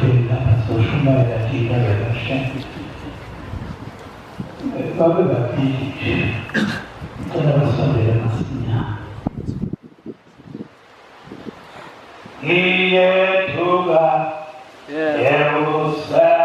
Fehler, also schon mal der Thema verständlich. Babe bapili, kana basondela masinya. Ngiyethuka, yebusani.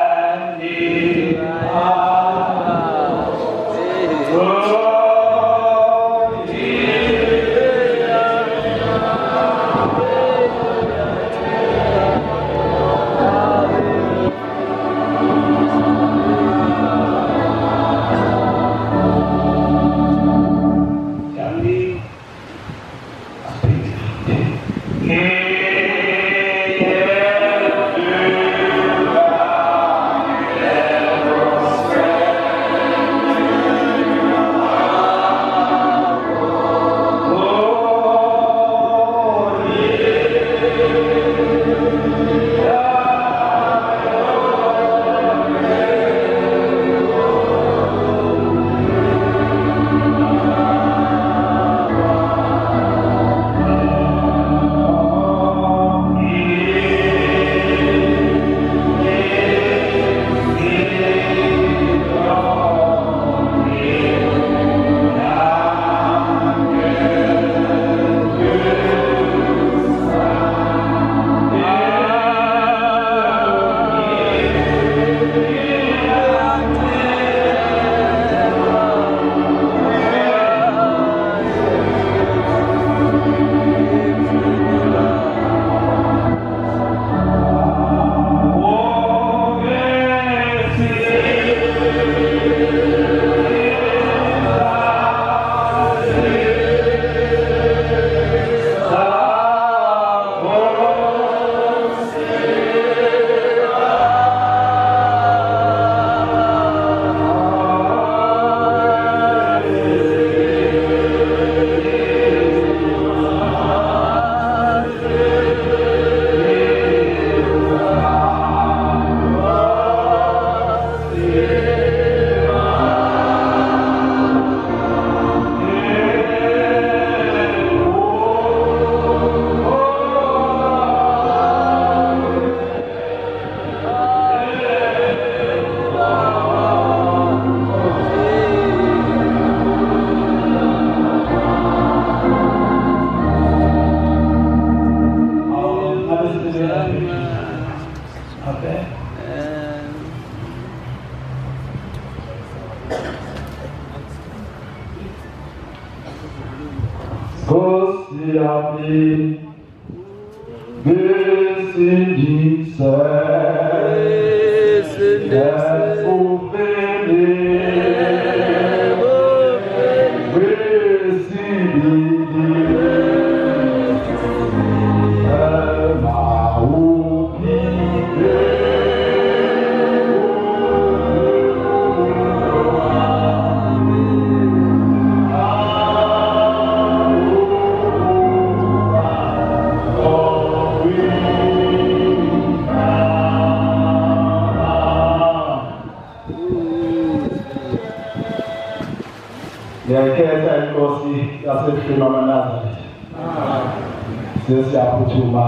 Sesiyaphuma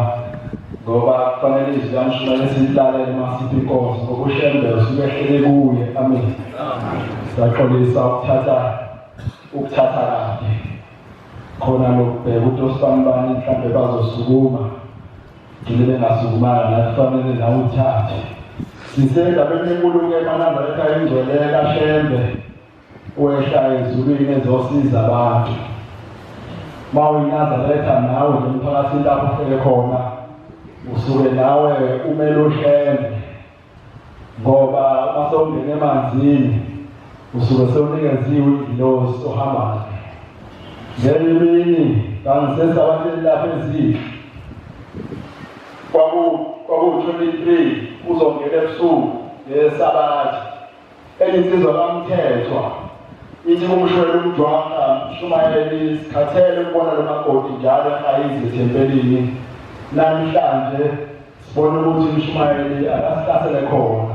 ngoba kufanele izamshumele silalele masiphi inkosi ngokushembela sibehlele kuye amen. Saqolisa ukuthatha kahle khona lokubheka ukuthi osibani mhlambe bazosukuma ngile bengasukumana la kufanele nawe uthathe. Sisendabeni enkulu ke eManazareta ingcwele kaShembe wehla ezulwini ezosiza abantu. MawuyiNazaretha nawe emphakathini lapho ufike khona usuke nawe umele ushembe ngoba uma sewungena emanzini usuke sewunikeziwe idlozi ohamba nayo. Ngenye imini kangisesabatheni lapha ezindlu kwaku-23 uzongena ebusuku ngeSabatha eyinsizwa kaMthethwa ithi kumshwele umjwanga Shumayeli sikhathele ukubona lo makoti njalo ehayizi ethempelini. Namhlanje sibona ukuthi uMshumayeli akasihlasele khona.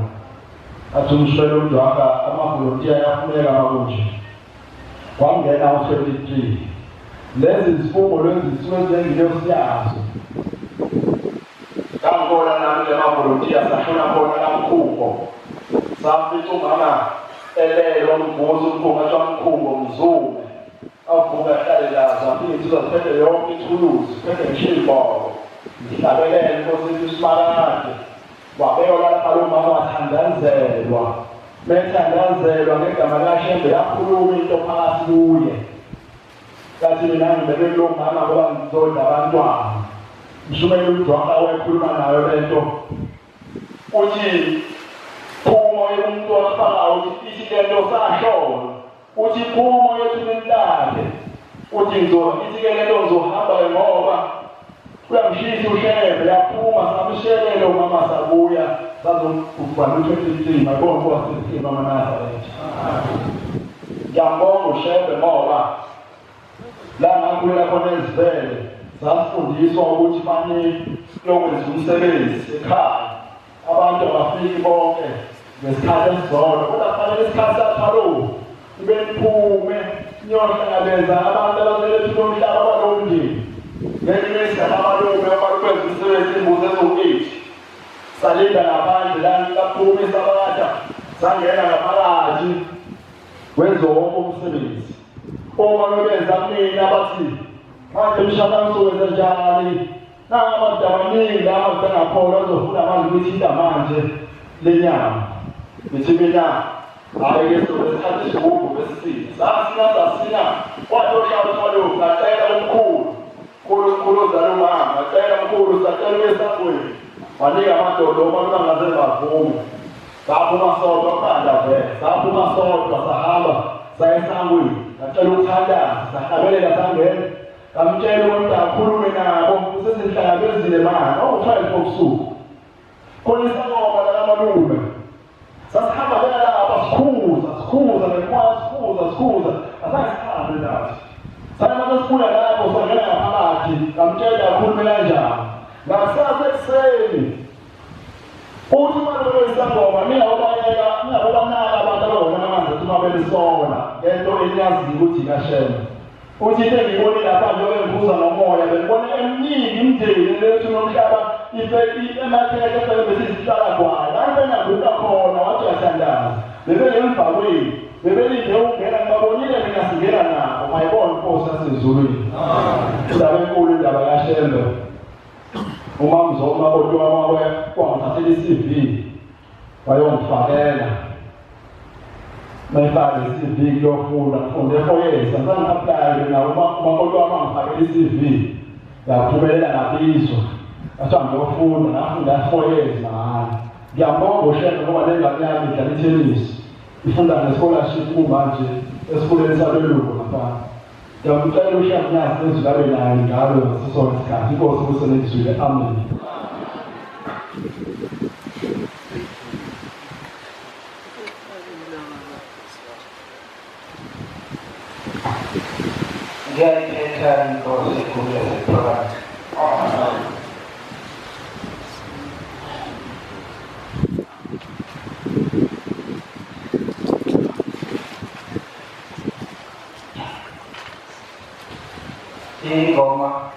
Athi umshwele umjwanga amavolontiya ayafuneka makunje. Kwangena u-23. Lezi zifungo lezi zisuke zengile usiyazo. Ngangibona nami lemavolontiya sashona khona kaMkhumbo safica umama elele wamvuza umkhumbo athi waMkhumbo mzume avuka ahlale la zafika insizwa ziphethe yonke ithuluzi ziphethe ngisho iy'bhoko zihlabelele inkosi yethu uSimakade wabekwa lapha lo mama wathandazelwa bethandazelwa ngegama likaShembe yakhuluma into phakathi kuye kathi mina ngibeke kulo mama ngoba ngizonda abantwana mshumele uJohn wayekhuluma nayo lento uthi phuma umuntu wafaka uthi ithi lento sashona uthi phuma yethulini lakhe uthi ithi ke lento ngizohamba ngoba uyangishisa uShembe yaphuma samshelele umama sabuya sazokubhala u-23 mabona kuba sesifika amaNazaretha ngiyambonga uShembe ngoba la ngakulela khona ezivele sasifundiswa ukuthi fanele lokwenza umsebenzi ekhaya abantu abafiki bonke ngesikhathi esizodwa kodwa kufanele isikhathi saphalo ibe liphume niyohlangabeza abantu abaselethu lomhlaba abalomndeni ngelinye isigabamalume abalukwenza umsebenzi imbuzi eziwu-8 salinda ngaphandle laphume isabakada sangena ngaphakathi wenza wonke umsebenzi uma bebenza kumina bathi manje mshana msokwenza njani nangamadoda amaningi amadoda angakhona azofuna manje ukuyithinta manje lenyama ngithi mina hayi ke solesikhathi isigubhu besisile sasina wayoshaya uthwalo ngacela umkhulu uzala umama ngacela umkhulu sacela uyesangweni wanika amadoda uma ngaze bavume saphuma sodwa khanda vele saphuma sodwa sahamba sayesangweni ngacela ukuthandaza sahlabelela sangena ngamtshela ukuthi akhulume nabo usesihlangabezile manje awuthwale kobusuku khona isangoma lamalume sasihamba lapha sikhuza sikhuza asasihambe nathi sanamase sibuya lapho sangena ngaphakathi ngamtshela akhulume kanjani ngakusasa ekuseni uthi manje isangoma ningabobanaka abantu ababona amanzi athi uma belisona ngento eniyaziyo ukuthi kaShembe uthi into engiyibone lapha njengoba ngibuza nomoya bengibone eminingi imindeni lethu nomhlaba ematheke besisihlala kwayo abantu engaguka khona wathi uyathandaza bebelemva kwenu bebelinde ukungena ngibabonile mina singena nabo mayibona inkosi yasezulwini indaba enkulu indaba kaShembe umamzoma kodwa wangithathela i-CV wayongifakela mayifake i-CV kuyofunda ngifunde efoyesa sangi-aplaye nawo umakoti wami angifakela i-CV yaphumelela ngabizwa athiwa ngiyofunda ngafunda efoyesa mahhala ngiyambonga uShembe ngoba nengane yami idlala ithenisi ifunda nge-scholarship kumanje esikoleni sabelungu ngapha ngiyamcela uShembe nasi nezulabe naye njalo ngasisona isikhathi inkosi kusenezwile amen ngiyayithetha inkosi kule product ingoma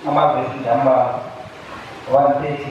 amavesi namba 130